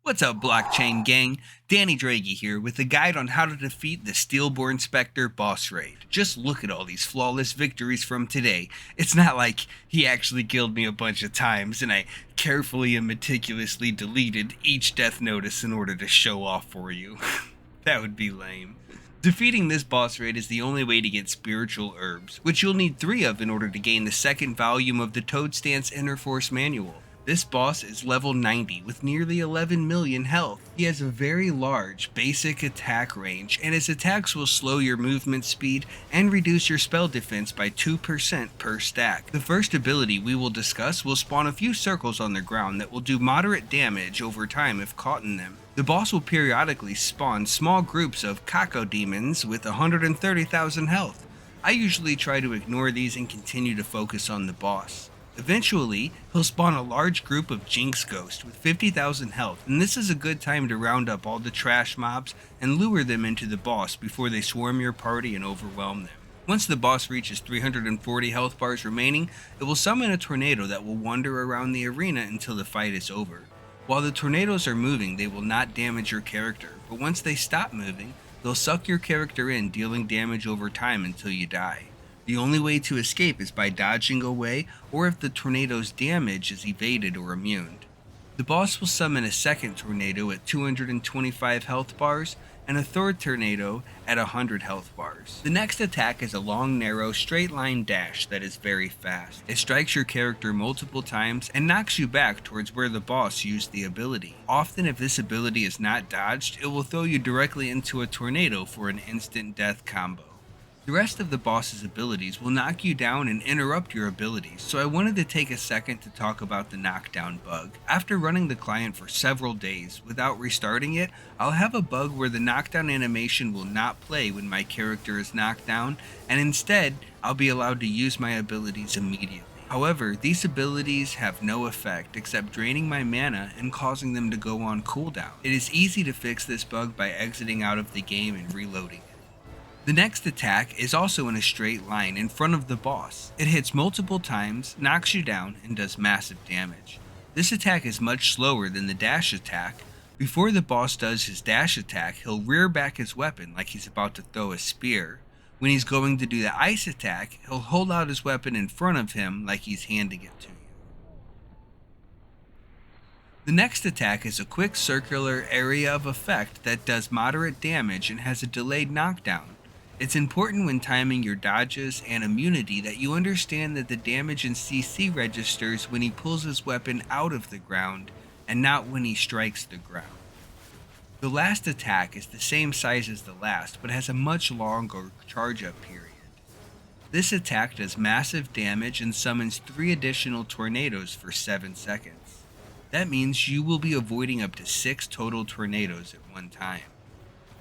What's up, blockchain gang? Danny Draghi here with a guide on how to defeat the Steelborn Spectre Boss Raid. Just look at all these flawless victories from today. It's not like he actually killed me a bunch of times and I carefully and meticulously deleted each death notice in order to show off for you. That would be lame. Defeating this boss raid is the only way to get spiritual herbs, which you'll need 3 of in order to gain the second volume of the Toad Stance Inner Force Manual. This boss is level 90 with nearly 11 million health. He has a very large basic attack range, and his attacks will slow your movement speed and reduce your spell defense by 2% per stack. The first ability we will discuss will spawn a few circles on the ground that will do moderate damage over time if caught in them. The boss will periodically spawn small groups of Kako demons with 130,000 health. I usually try to ignore these and continue to focus on the boss. Eventually, he'll spawn a large group of Jinx Ghosts with 50,000 health, and this is a good time to round up all the trash mobs and lure them into the boss before they swarm your party and overwhelm them. Once the boss reaches 340 health bars remaining, it will summon a tornado that will wander around the arena until the fight is over. While the tornadoes are moving, they will not damage your character, but once they stop moving, they'll suck your character in, dealing damage over time until you die. The only way to escape is by dodging away or if the tornado's damage is evaded or immune. The boss will summon a second tornado at 225 health bars and a third tornado at 100 health bars. The next attack is a long, narrow, straight line dash that is very fast. It strikes your character multiple times and knocks you back towards where the boss used the ability. Often if this ability is not dodged, it will throw you directly into a tornado for an instant death combo. The rest of the boss's abilities will knock you down and interrupt your abilities, so I wanted to take a second to talk about the Knockdown Bug. After running the client for several days without restarting it, I'll have a bug where the knockdown animation will not play when my character is knocked down, and instead, I'll be allowed to use my abilities immediately. However, these abilities have no effect except draining my mana and causing them to go on cooldown. It is easy to fix this bug by exiting out of the game and reloading it. The next attack is also in a straight line in front of the boss. It hits multiple times, knocks you down, and does massive damage. This attack is much slower than the dash attack. Before the boss does his dash attack, he'll rear back his weapon like he's about to throw a spear. When he's going to do the ice attack, he'll hold out his weapon in front of him like he's handing it to you. The next attack is a quick circular area of effect that does moderate damage and has a delayed knockdown. It's important when timing your dodges and immunity that you understand that the damage in CC registers when he pulls his weapon out of the ground and not when he strikes the ground. The last attack is the same size as the last but has a much longer charge up period. This attack does massive damage and summons 3 additional tornadoes for 7 seconds. That means you will be avoiding up to 6 total tornadoes at one time.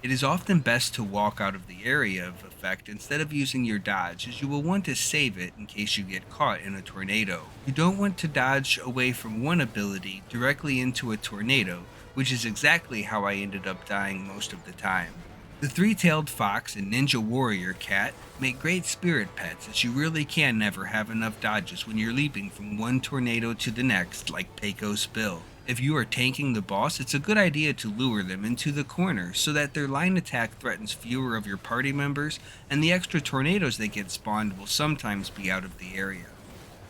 It is often best to walk out of the area of effect instead of using your dodge, as you will want to save it in case you get caught in a tornado. You don't want to dodge away from one ability directly into a tornado, which is exactly how I ended up dying most of the time. The 3-tailed fox and ninja warrior cat make great spirit pets, as you really can never have enough dodges when you're leaping from one tornado to the next like Pecos Bill. If you are tanking the boss, it's a good idea to lure them into the corner so that their line attack threatens fewer of your party members, and the extra tornadoes that get spawned will sometimes be out of the area.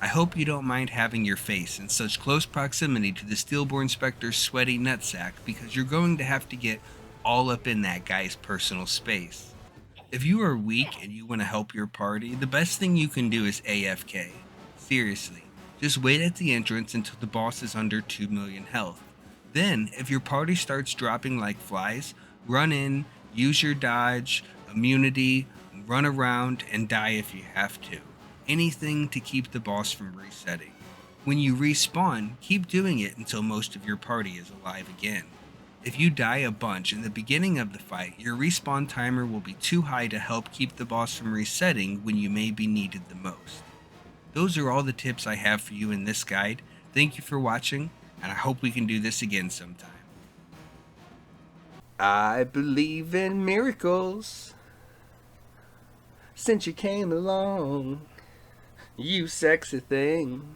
I hope you don't mind having your face in such close proximity to the Steelborn Spectre's sweaty nutsack, because you're going to have to get all up in that guy's personal space. If you are weak and you want to help your party, the best thing you can do is AFK. Seriously. Just wait at the entrance until the boss is under 2 million health. Then, if your party starts dropping like flies, run in, use your dodge, immunity, run around, and die if you have to. Anything to keep the boss from resetting. When you respawn, keep doing it until most of your party is alive again. If you die a bunch in the beginning of the fight, your respawn timer will be too high to help keep the boss from resetting when you may be needed the most. Those are all the tips I have for you in this guide. Thank you for watching, and I hope we can do this again sometime. I believe in miracles since you came along, you sexy thing.